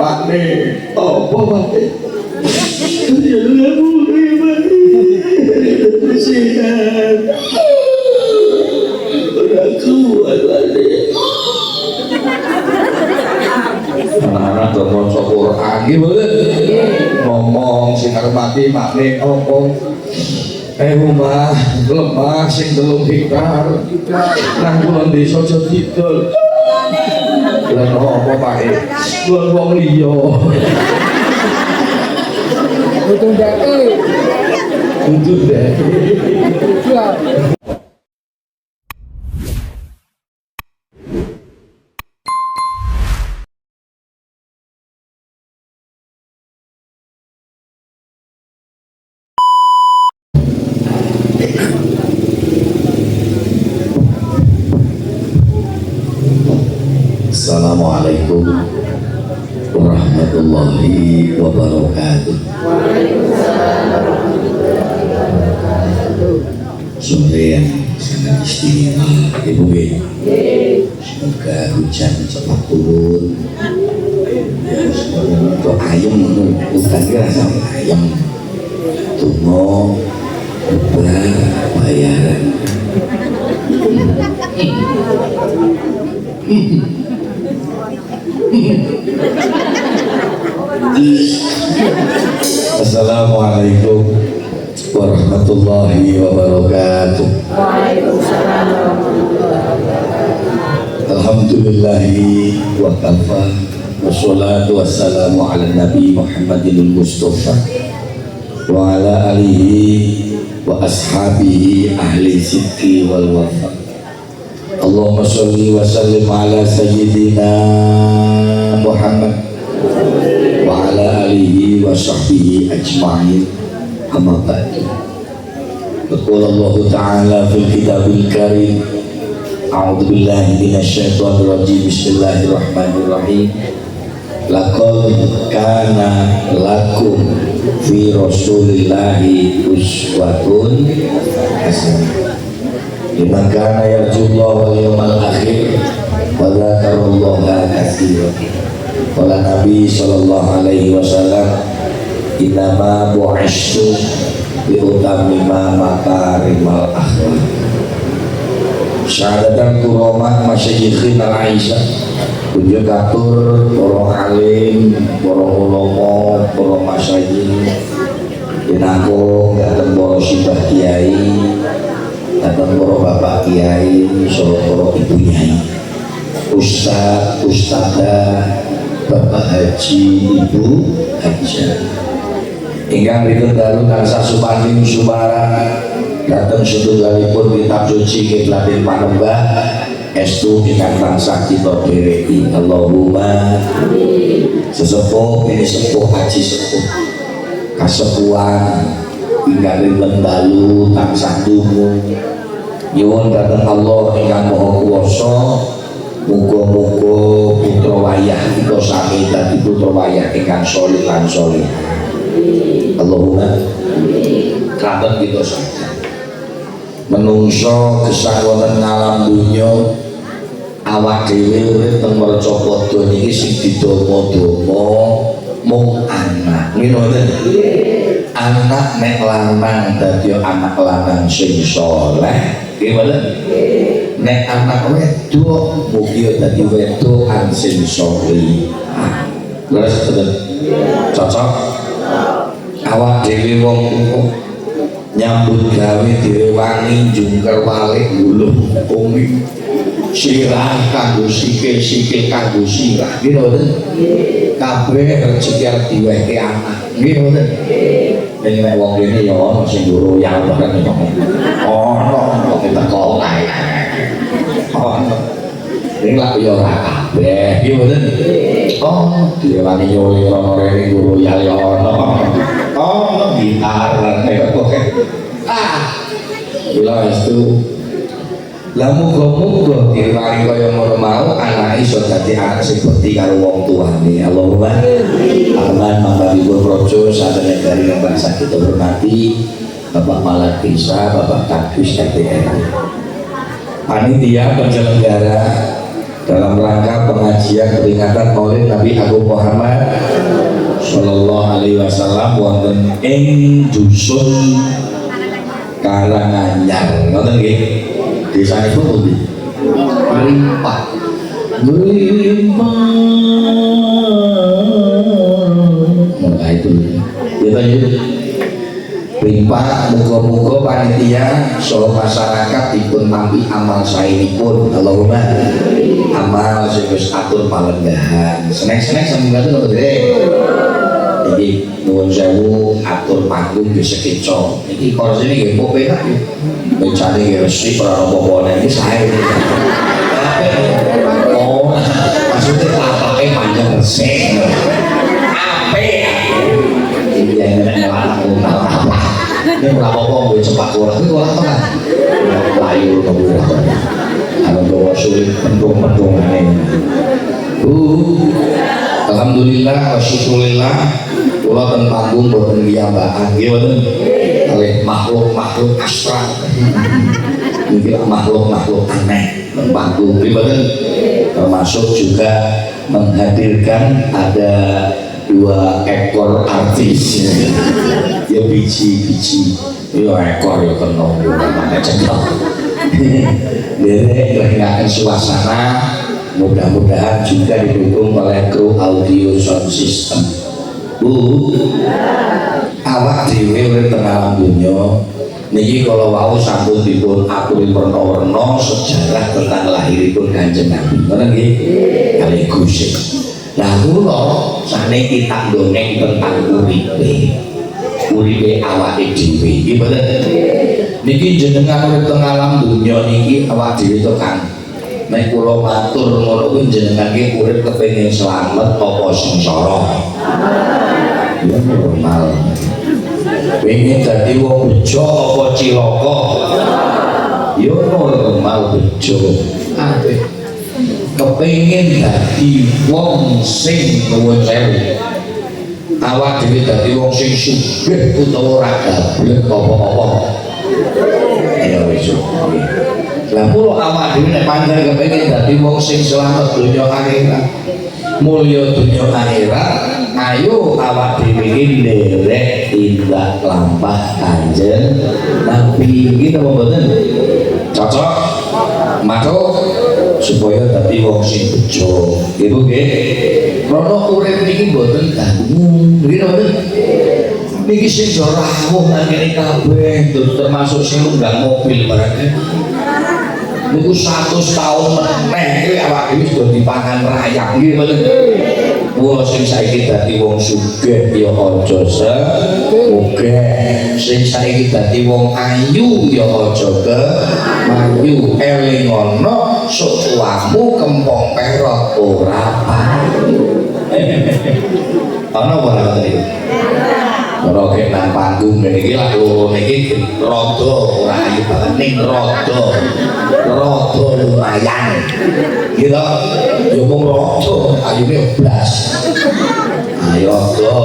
makne apa makne ya lamu sehat ora kuat makne anak-anak do maca Quran iki mboten ngomong sing arep mati makne apa omah lemah sing 3 hektar nang kulon desa aja didol lha apa pae wong liya butuh dek Assalamualaikum warahmatullahi wabarakatuh. Sore yang sangat istimewa, Ibu. Semoga hujan cepat turun. Ya, semoga ayam bukan rasa ayam. Tunggu bayaran. Assalamualaikum warahmatullahi wabarakatuh. Alhamdulillahi wa kafa wassalatu wassalamu ala nabi Muhammadin Mustafa wa ala alihi wa ashabihi ahli sidqi wal wafa. Allahumma sholli wa sallim ala sayyidina Muhammad wa ala alihi wa sahbihi ajma'in. Amma ba'du. Qala Allah Ta'ala fil kitabil karim. A'udzu billahi minasyaitonir rajim. Bismillahirrahmanirrahim. Laqad kana lakum fi Rasulillahi uswatun hasanah. Liman kana yarjullaha wal yawmal akhir wa dzakarallaha katsiran. Qala Nabi sallallahu alaihi wasallam, innama bu'istu li utammima makarimal akhlaq. Syahadatan kuromat masyayikhin al-Aisyah kunjuk atur para alim, para ulama, para masyayikh inako datang para sibah kiai, datang para bapak kiai, para ibu kiai, ustaz, ustadzah, bapak haji, ibu hajah. Ingkang rinten dalu tansah supaning sumara dateng setunggalipun kitab suci kiblatin panembah estu ingkang tansah kita dereki. Allahumma sesepuh ini sepuh haji sepuh kasepuhan ingkang rinten dalu tansah dungu nyuwun dhateng Allah ingkang maha kuwasa, muga-muga putra wayah kita sami dadi putra wayah ingkang sholih lan sholihah. Allahumma kanten kita saja menungso gesang wonten ngalam dunya awak dhewe urip teng mercapada niki sing didonga-donga mung anak ngoten anak nek lanang dadi anak lanang sing saleh nggih mboten nek anak wedok mugi dadi wedokan sing salehah. Leres boten cocok awak dhewe wong nyambut gawe direwangi jungker walik guluh umi sirah kanggo sikil kanggo sirah nggih mboten kabeh rezeki arep diwehi anak nggih mboten nek wong kene ya ana sing royal banget ono kita kok ae ono ning lak yo ora kabeh nggih mboten oh direwangi yo ora rene royal ya ono oh gitar nek kok bila itu lah muga-muga direwangi kaya ngono mau anake iso dadi anak sing bekti karo wong tuane. Allahumma aman mambadipun praja sadaya dari bangsa kita hormati Bapak Malak Desa, Bapak Kadus RT panitia penyelenggara dalam rangka pengajian peringatan Maulid Nabi Agung Muhammad sallallahu alaihi wasallam wonten ing dusun Karanganyar ngoten nggih. Desanipun pundi? Mripat. Nah itu ya tadi Rimpa muga-muga panitia saha masyarakat dipun tampi amal saenipun Allahumma amal sing wis atur palenggahan senek-senek sami ngoten lho Dre iki nuwun sewu atur panggung nggih sekeca iki korsine nggih kok penak ya mencane nggih resik ora apa-apa iki sae oh maksudnya lapake panjang resik apik iya nek ini mulai apa-apa gue cepat kolah ini kolah apa kan? Layu ke buah kalau bawa sulit pendung-pendung ini alhamdulillah wasyukurillah kula ten panggung boten ngiyambaan nggih wonten kalih makhluk-makhluk astral iki makhluk-makhluk aneh ten panggung boten termasuk juga menghadirkan ada 2 ekor artis ya biji-biji ya ekor ya kena namanya ceklok derek suasana mudah-mudahan juga didukung oleh kru audio sound system Bu awak dhewe urip teng alam donya niki kalau wau sampun dipun aturi werna-werna sejarah tentang lahiripun Kanjeng Nabi ngoten nggih kalih Gusti. Lah kula sakniki tak ndongeng tentang uripe awake dhewe. Nggih mboten. Niki jenengan urip teng alam donya niki awake dhewe to Kang. Nek kula matur ngono kuwi jenengan iki urip kepengin slamet apa sengsara. Ya normal. Pengen dadi wong bejo apa cilaka? Ya normal bejo. Apik. Kepengen dadi wong sing nuwun sewu awak dhewe dadi wong sing sugih utawa ora gablek apa-apa ya wis lah kula awak dhewe nek pancen kepengen dadi wong sing slamet donya akhirat mulya donya akhirat ayo awak dhewe iki nderek tindak lampah Kanjeng Nabi iki napa mboten cocok matur supaya dadi wong sing bejo ibu nggih rono urip niki mboten ganggu nggih mboten niki sing rawuh nang kene kabeh termasuk sing nunggang mobil barang niku 100 tahun meneh iki awake wis do dipangan rakyat nggih mboten kula sing saiki dadi wong sugih ya aja sugih sing saiki dadi wong ayu ya aja mayu eling ana sok tuamu kempong perot ora payu ana ora iki ora kek nang panggung ngene iki lak loro niki rada ora ayu banget ning rada lumayan gitu ya mung rada ayune blas ayo to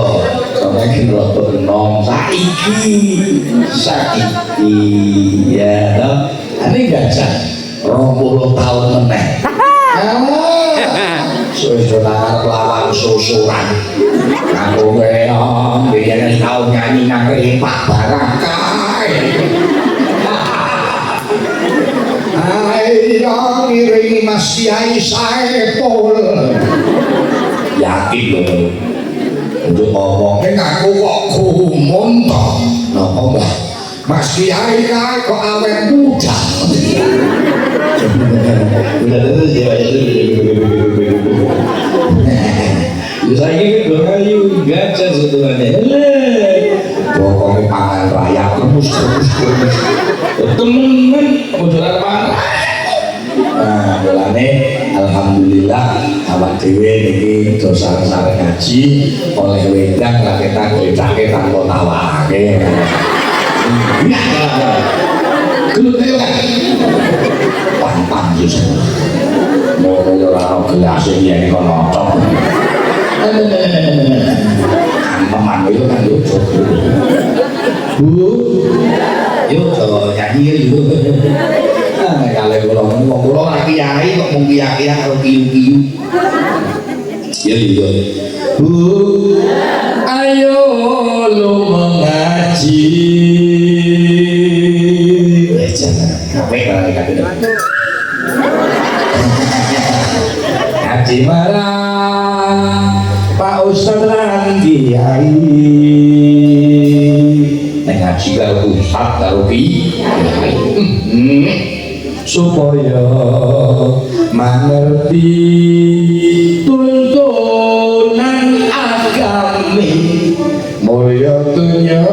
sampeyan rada enom saiki ya to ane gajah 20 tahun meneh suwe-suwe lawan susuran aku keong biyen tau nyanyi nang Pak Barakai ayo ngiringi Mas Yai Saipul yakin lho untuk ngomongin aku kok gumun toh napa mbah Mas Kiai kok awet muda udah terus ya saya gitu kayu gajah sebenarnya pokoknya pangan raya terus temen mudarat parah nah mulane alhamdulillah awak dhewe niki dosa sareng ngaji oleh wedang lah kita glecake tanpa tawake gelut ayo kan pantang justru mau ora gelas iki kok nocok teman itu kan lucu Bu yuk coba nyanyi yuk kalau ngomong pulau lagi kiai kok mau kiai kalau kiu-kiu ya Bu ayo lu mengaji. Jangan capek kalau ngaji marah Pak Ustadz lan Kiai. Nek ngaji karo Ustadz karo Kiai supaya mengerti tuntunan agami mulya dunya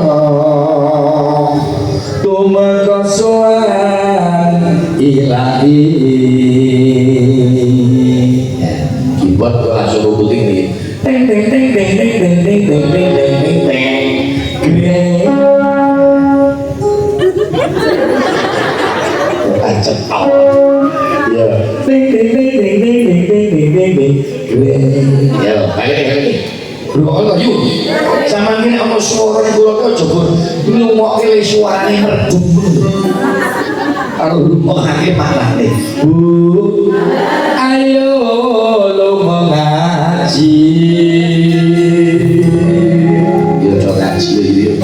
tumeka sowan ilahi. Keyboard kok langsung rubutin nih. Teng teng teng teng teng teng teng teng teng teng teng. Acet awal. Ya. Teng teng teng teng teng teng teng teng teng. Ya, kali. Kok yuk. Sama ngene ana swara ning kula kok jebul ngrungokke suarane merdu. Karo rumahake manane. Bu, ayo lu mengaji. Yo coba ngaji yo.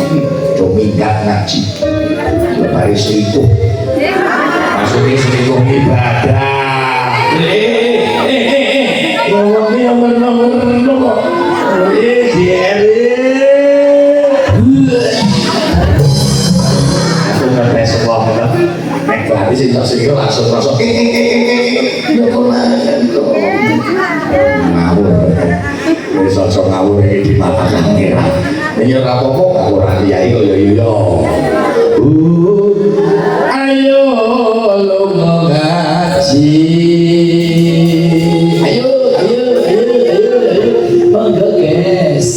Coba minggat ngaji. Baris itu. Maksudnya selingkuh ibadah. Ngomongnya yang bener-bener kok. Aku ngetes semua bener. Nek lari sih selingkuh langsung masuk. Ya pelan kok. Ngawur. Wis aja ngawur iki di mata kamera. Nek ora apa-apa kok ora kiai kok yo. Ayo lu mengaji. Ayo. Monggo guys.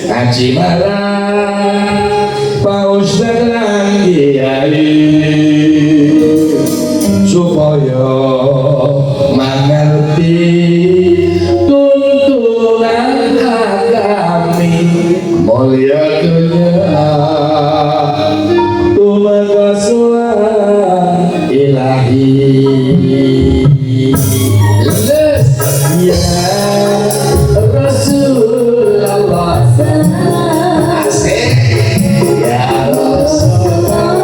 Ngaji marah Pak Ustadz lan Kiai supaya mengerti tuntunan agami mulya dunya tumeka sowan ilahi. Ya Rasulullah asik ya Rasulullah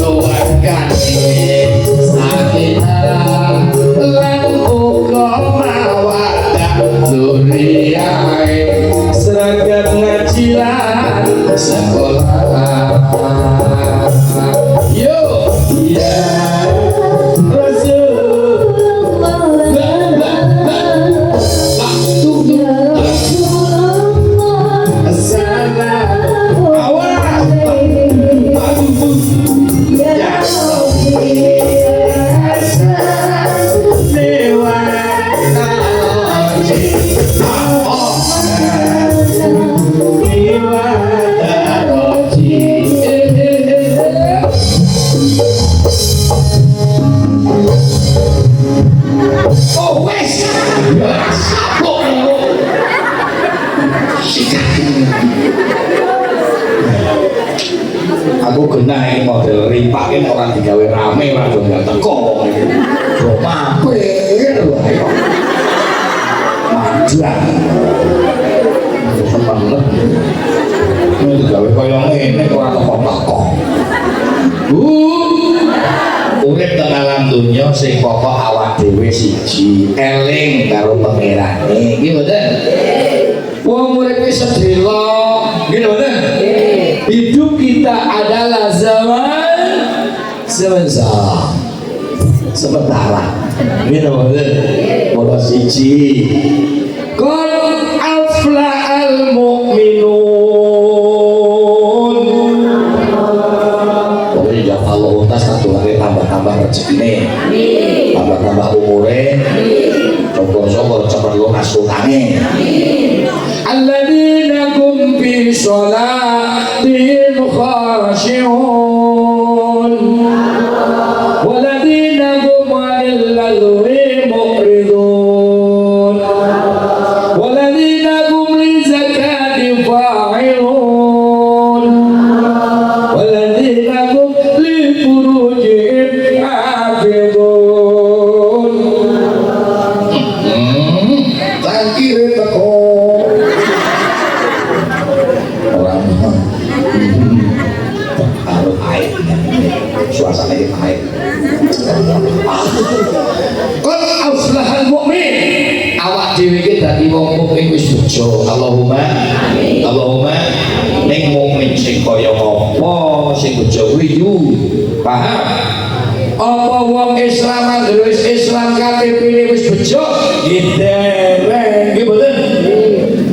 Luar ganti Aku genah ini model ripak ini orang digawe rame langsung gak teko kok mampir ayo majuan semangat ini digawe kaya ngene kok ora teko-teko urip teng alam dunya sing pokok awak dhewe siji eling karo pangerane iki mboten wong uripe sedhela nggih mboten hidup kita adalah zaman salah sementara gitu betul bola siji qad aflahal mu'minun pokoknya ya Allah utas satu hari tambah-tambah rezekine tambah-tambah umure coba-coba cepet lunas utangnya alladzina hum fi sholatihim khashi'un walladzina hum 'anil lagwi mu'ridun walladzina hum lizakati fa'ilun walladzina hum li furujihim hafidun tangkir teko suasana kita baik. Qad aflahal mu'min. Awak dhewe iki dadi wong mukmin wis bejo. Allahumma amin. Allahumma ning mukmin sing kaya apa sing bejo kuwi yu. Paham? Apa wong Islam wis Islam KTP-ne wis bejo nggih dereng nggih mboten.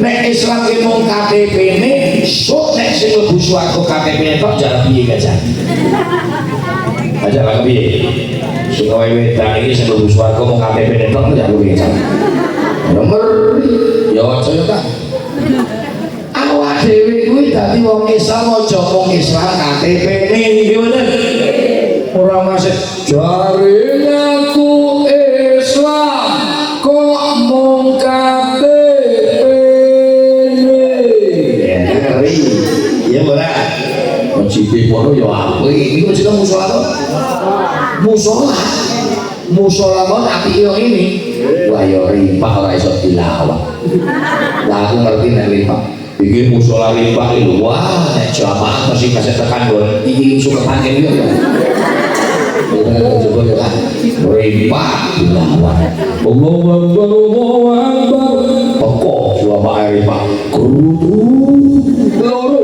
Nek Islam ki mung KTP-ne sok nek sing mlebu swarga KTP-ne tok jalan piye gajah. Aja lah piye. Sing kowe wedang iki sing mlebu swarga mung KTP-ne tok jalan piye gajah. Nomor ya aja ya Kak. Awak dhewe kuwi dadi wong Islam aja mung Islam KTP-ne iki mboten. Ora masih jare aku Islam kok mung iya ora mencicipi pono ya apik iki mesti musola to musola mon apike yo ngene wah yo ripak ora iso dilawat lah aku ngerti nek ripak iki musola ripak lho wah nek jamaah mesti kasih tekan kon iki sukepan iki yo coba ya kan ripak dilawat Allahu Akbar pokok jamaah ripak kudu loro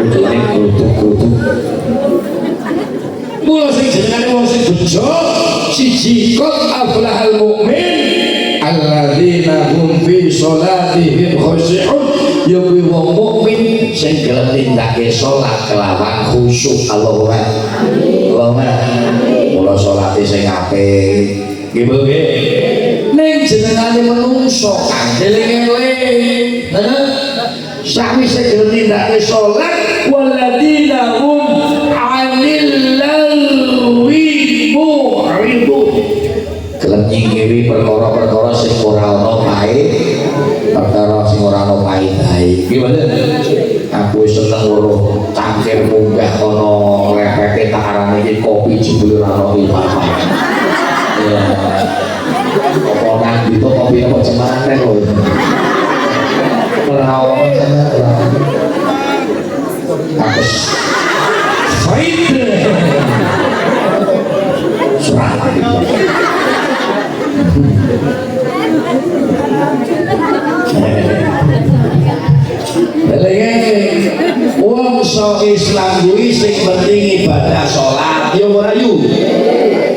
ini kutu mula sing jenengane wong sing bejo siji qad aflahal mu'min alladzina hum fi sholatihim khashi'un ya kuwi wong mukmin sing gelem nindakake salat kelawan khusyuk Allahumma amin mula salate sing apik nggih nggih ning jenengane menungso eling-eling sawise gelem nindakake salat walladzina hum 'anil lagwi mu'ridun gelem nyingkiri perkara-perkara sing ora ana pae perkara sing ora ana pae gimana aku seneng weruh cangkir munggah ana lepeke tak arane iki kopi jebul ora ana apa-apa ya apa nang itu kopi apa cemane lho merawat habis fight surah wong so Islam kuwi sing penting ibadah salat ya ora yu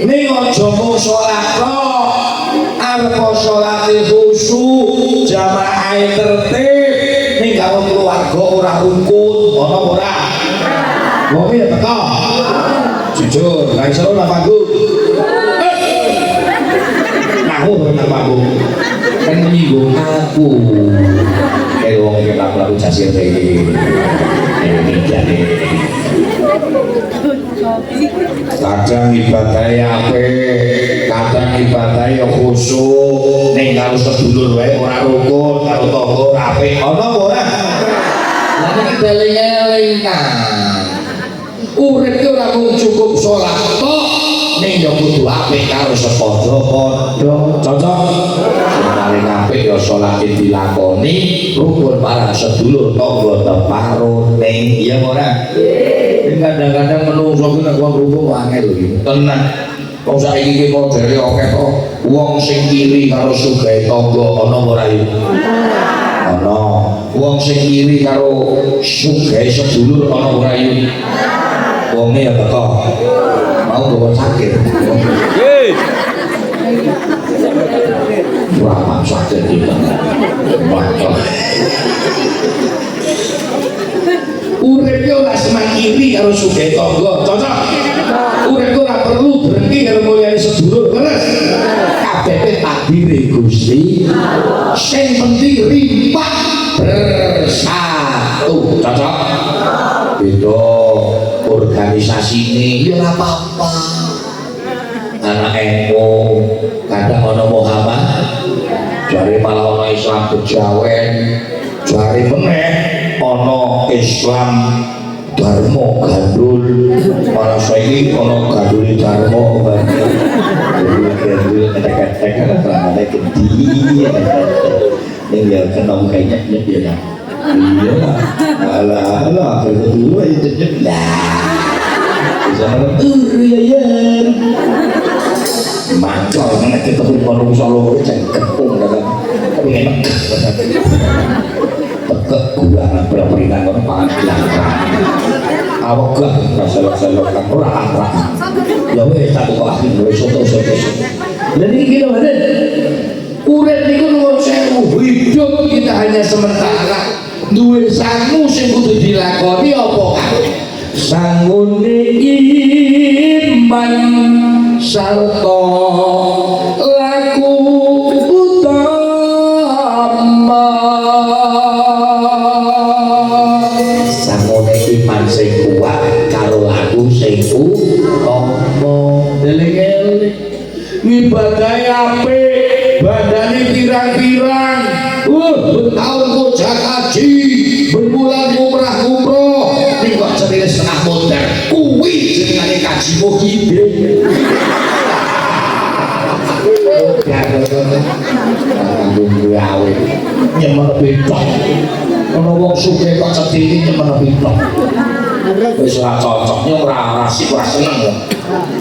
ning aja mung salat tok arep salat khusyuk jamaah tertib ning karo keluarga ora rukun ana ora wong ya teko jujur gak iso nang panggung aku nang panggung kan menyinggung aku wong iki laku jasir iki jane kadang ibadahnya apik kadang ibadahnya khusyuk ning karo sedulur wae ora rukun karo tangga apik ana apa ora lan iki deling-elingan urip ki ora mung cukup salat tok ning yo kudu apik karo sepadha-padha cocok paling apik ya salat dilakoni rukun para sedulur tangga teparone iya ora kadang-kadang menungso ki nek wong rukun angel iki tenan wong saiki ki modele akeh to wong sing iri karo sugih tangga ana ora iki ana wong sing iri karo sugih sedulur ana ora iki wonge ya teko mau bawa sakit wah sakit iki urip yo ora semak iri karo sugih tangga cocok urip ora perlu berhenti karo mulyane sedulur terus kabeh takdire Gusti sing penting rimpak bersatu cocok beda organisasine ya ora apa-apa anak emo kadang ana Muhammad jare malah ana Islam kejawen jare meneh ana Islam Dharma Gandul malah saiki ana Gandul Dharma gandul ketek-ketek kan ramane gede ning ya kenong kayaknya ya iya alah kedua itu lah bisa ya mantap nek kita pun orang Solo jangan kepung tapi enak tekek gua berperingan orang panjang awak gak masalah-masalah kan orang angkat ya weh satu kali boleh soto-soto dan ini kita ada urip niku nuwun sewu hidup kita hanya sementara duwe sangu sing kudu dilakoni apa kae sangune iman sarta laku utama sangune iman sing kuat karo laku sing utama deling-eling ngibadah apik badane pirang-pirang tahun kojak haji berbulan umrah ini kok cerita setengah modern kuwi jenengane kaji muhyiddin nyemen bedok ana wong sugih kok sedhik nyemen bedok wis ora cocok yo ora asik ora seneng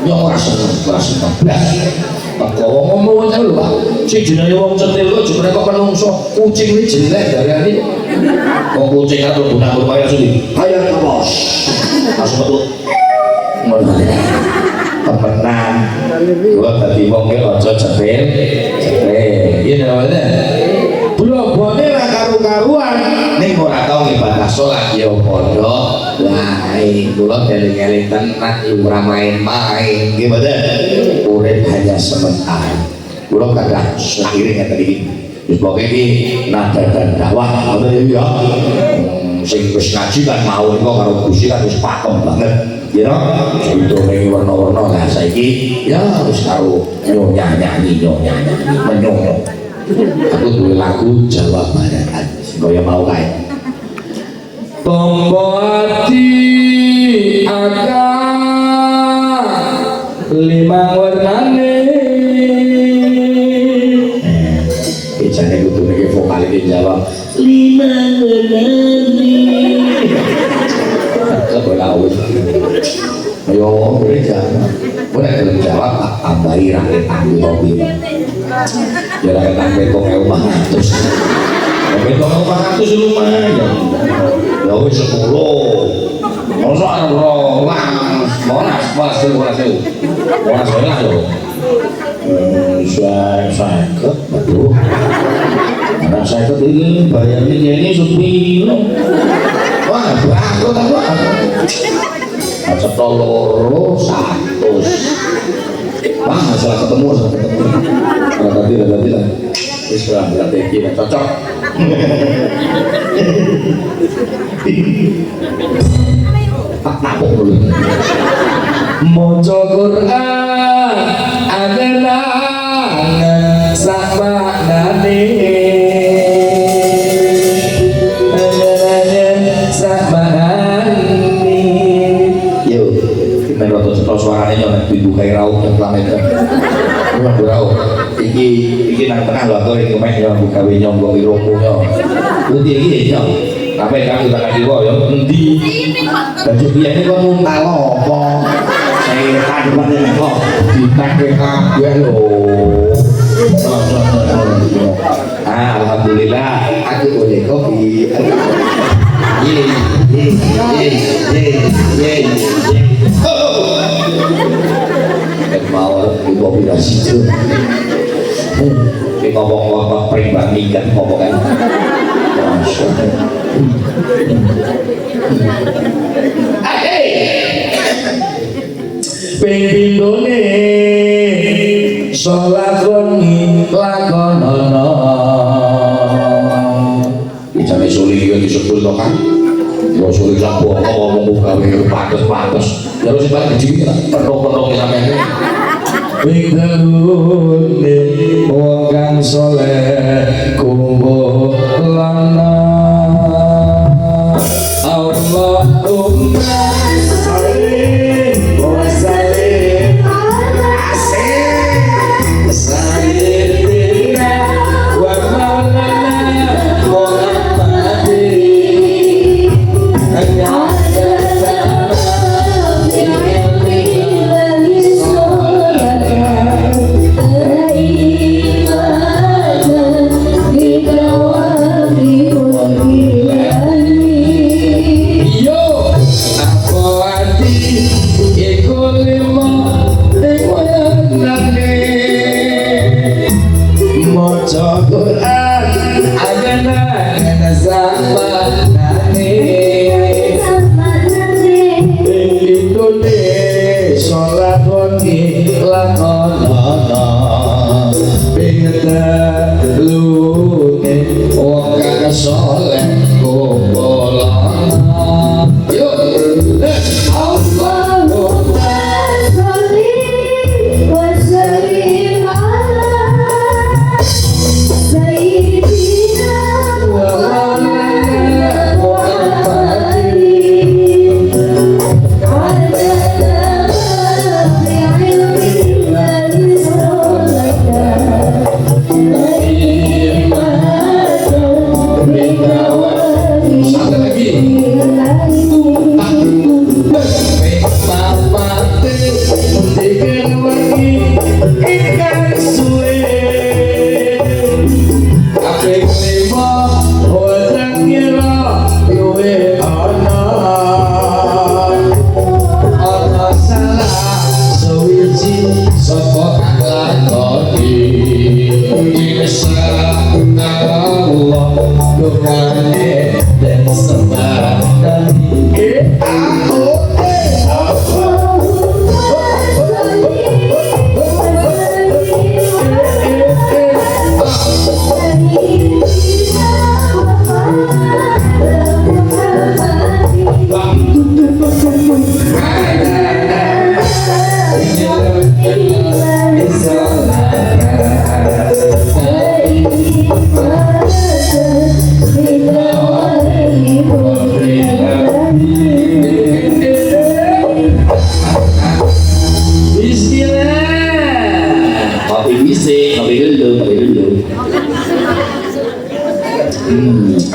yo ora seneng blas kok ngomong aja lho Pak sing jenenge wong centil kok jumlah kok menungso kucing iki jelek darane wong kucing kan mlebu nang bayar sudi bayar ke bos langsung metu ngono temenan gua dadi wong ki aja cetil iya namanya blobone ra karu-karuan ning ora tau ibadah salat ya padha wae kula eling-eling tenan ora main-main nggih mboten urip hanya sementara kula kadang lahir ngeten iki wis pokoke iki nada dan dakwah ngoten ya sing wis ngaji kan mau kok karo Gusti kan wis pakem banget ya hitune warna-warna lah saiki ya wis karo nyanyi menyong aku duwe lagu Jawa Barat kaya mau kae tombo ati akang limang warnane bicane kudu nek vokal iki Jawa limang warnane kebelawut ayo gereja boleh gelem jawab tambahi rakyat tanggung mobil ya rakyat tanggung rumah ngatus betong rumah ngatus lumayan ya wis 10 masa rolas monas pas monas itu monas lah yo saya betul karena saya ini bayarnya ini sepiro wah bangkrut aku Acetol loro 100. Wah, salah ketemu. Tadi lah. Wis lah, iki cocok. Apa dulu? Maca Quran angen-angen sak maknane. Angen-angen sak maknane. Yo, menurut suarane yo nek dibukai raup yang planet. Memang raup. Iki nang tengah lho kok iki meh yo gawe nyonggok irungmu yo. Pundi iki yo. Sampai kami tak kasih yo endi. Baju biyen kok muntah apa? Saya kadang kok ditake kabeh lho. Alhamdulillah aku boleh kopi. Mau kopi nasi itu. Kita ngomong pribadi kan ngomong kan. Pindone salat wengi lakonono. Ijane suli iki disebut to kan. Yo suli lapo ngomong gawe pates-pates. Ya wis paling dijiwi penuh-penuh sampeyan. Pindone wong kang saleh kumpulan Allahumma sholli wa sallim ala sayyidina wa maulana Muhammadin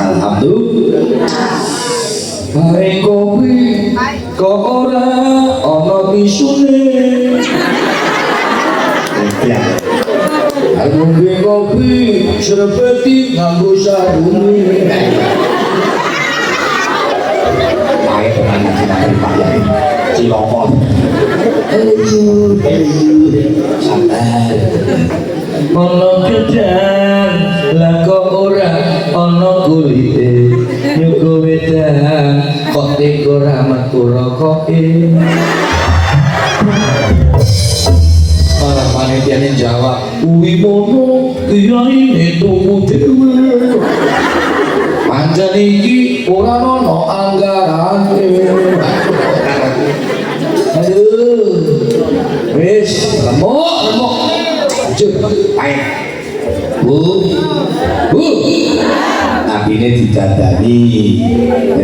Alhamdulillah. Baik kopi kok ora ana bisune. Ya. Aku ngombe kopi serbeti nganggo sabune. Ae tenan nang Pak Yai. Cilokon. Santai. Ono gedang lah kok ora ono kulite nyugo wedang kok teko ra ngatur rokoke. Para panitia ini jawab, Wimono kiai tuku dewe. Pancen iki ora ono anggarane. Ayo, wis remuk. Ayo, bu, nabi ini didadani,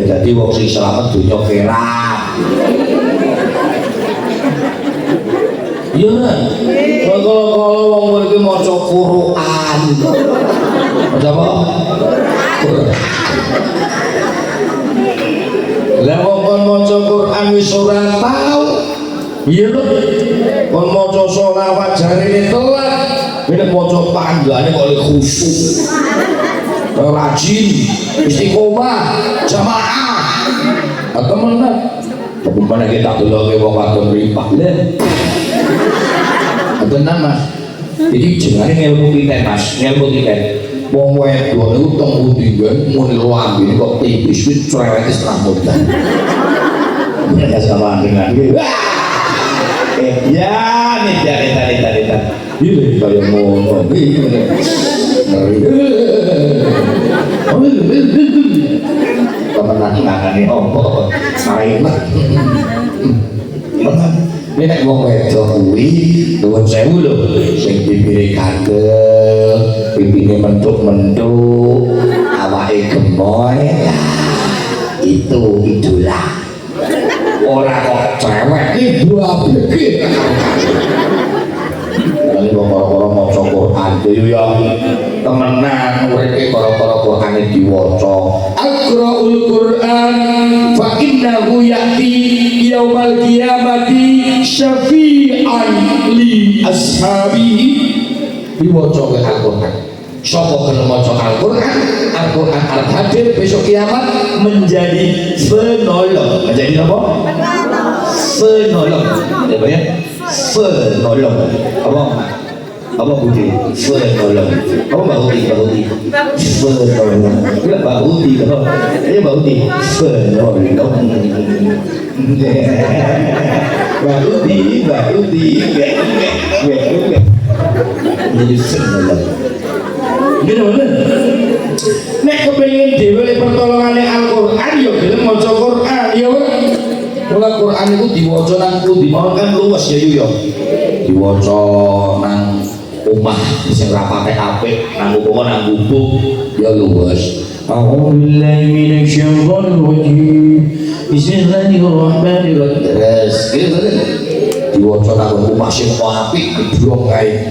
jadi wong sing selamat dunya kerak. Iya kan? Kalau wong iki maca Quran. Maca apa? Lah wong kon maca Quran wis ora tau. Iya lho. Kon maca selawat jarine telat. Nek maca panggane kok khusyuk. Rajin, istiqomah, jamaah. Temenan. Bukan kita dulu ke wong wadon rimpah. Tenan Mas. Jadi jenenge ngelmu kita Mas, ngelmu kita. Wong wedok niku teng pundi mun lambene kok tipis wis cerewete setengah mudan. Ya sama dengan ya nita. Ini kaya ngono. Temenan-tenangane opo? Saeman. Ini nek wong wedok kuwi nuwun sewu lho, sing bibire kandel, pipine mentuk-mentuk, awake gemoy. Itu idola. Ora kok cewek iki buabeke. Kali para-para maca Quran yo ya temenan uripe para-para Qur'ane diwaca. Aqra'ul Qur'an fa innahu ya'ti yaumal qiyamati syafi'an li ashabihi. Diwaca ke Al-Qur'an. Sapa gelem maca Al-Qur'an, Al-Qur'an arep hadir besok kiamat menjadi penolong. Menjadi apa? Penolong. Ya, penolong. Apa Budi? Penolong. Apa Mbak Budi? Penolong. Kira Mbak Budi kalau ini Mbak Budi. Penolong. Mbak Budi. Jadi penolong. Bener-bener. Nek kepengin dhewe pertolongane Al-Qur'an ya gelem maca Qur'an ya. Mula Qur'an itu diwaca nang pundi mawon kan luwes ya yo. Diwaca nang omah sing rapate apik, nang upama nang gubuk ya luwes. A'udzu billahi minasyaitonir rajim. Bismillahirrahmanirrahim. Gitu. Diwaca nang omah sing apik gedhong kae.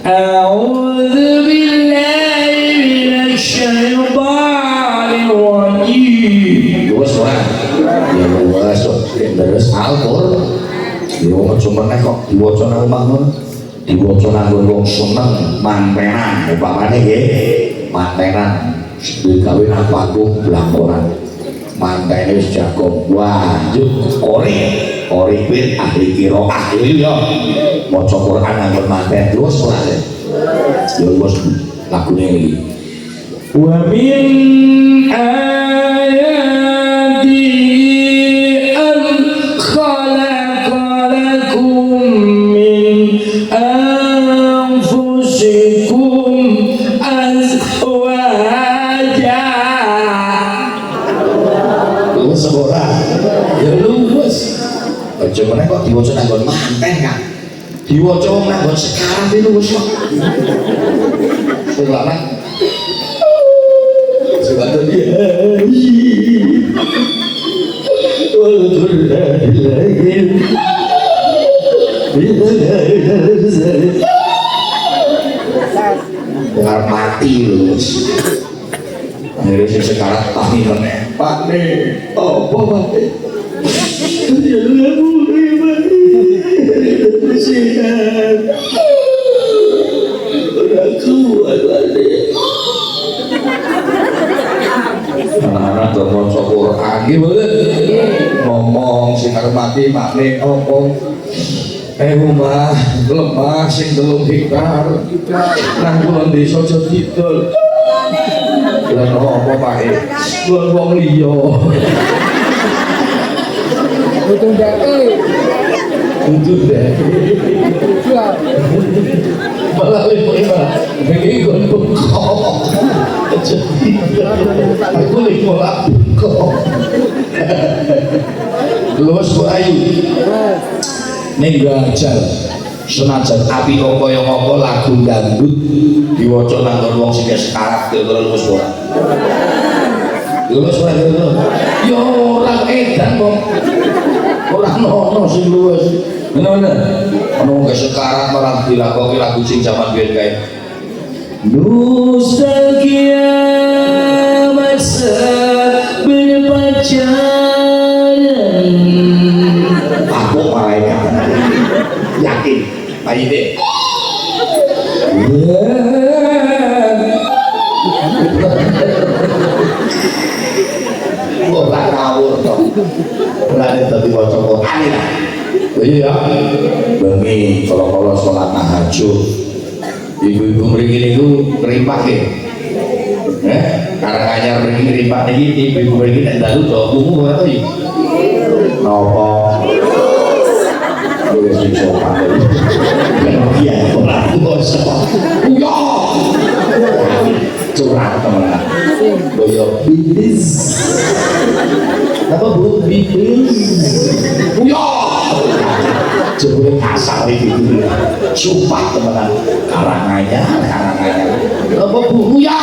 A'udzu billahi minasyaitonir rajim. Luwes ora? Ya luwes kok. Terus Al-Qur'an. Yo cuma nek kok diwaca nang omah ngono. Diwaca nang wong seneng mantenan upamane nggih. Mantenan digawe nang panggung laporan. Mantene wis jago. Wah, juk ori kuwi ahli qiraah yo. Maca Quran nganggo manten terus ora. Yo wis lagune iki. Wa min ayati an khalaqalakum min anfusikum azwaja. Luwes ora? Ya luwes. Aja meneh kok diwaca nang manten kan. Diwaca wong nang sekarang iki luwes kok. Selamat. Selamat dia. Dengar mati luwes. Akhirnya sing sekarang tani meneh. Pak nih, apa Pak nih? Anak-anak do maca Quran iki mboten ngomong sing arep mati makne apa omah lemah sing 3 hektar nang kulon desa aja didol lan apa Pak wong liya Betul deh. Itu deh. Malah lima begini gue kok. Aku lima kok. Luas bayu. Ning gajal. Senajan api kok kaya ngopo lagu dangdut diwaca nang wong sing sekarat terus ora. Luwes ora ngono. Ya ora edan kok. Ora ono sing luwes. Ngono. Ono wong sekarat malah dilakoki lagu sing jaman biyen kae. Nostalgia masa berpacaran. Aku malaikat. Yakin, bayi deh. Gua tak ngawur toh. Berani tadi baca Quran lah. Iya, bengi kalau sholat tahajud, ibu-ibu mriki niku ngrimpah nggih. Karena anyar mriki ngrimpah niki ibu-ibu mriki nek dalu do umum ora to iki. Napa? Wis iso pakai. Iya, ora bos. Yo. Curang teman. Boyo bibis. Apa bu bibis? Yo. Jebule kasar iki gitu. Sumpah teman. Karanganyar. Apa bu? Ya.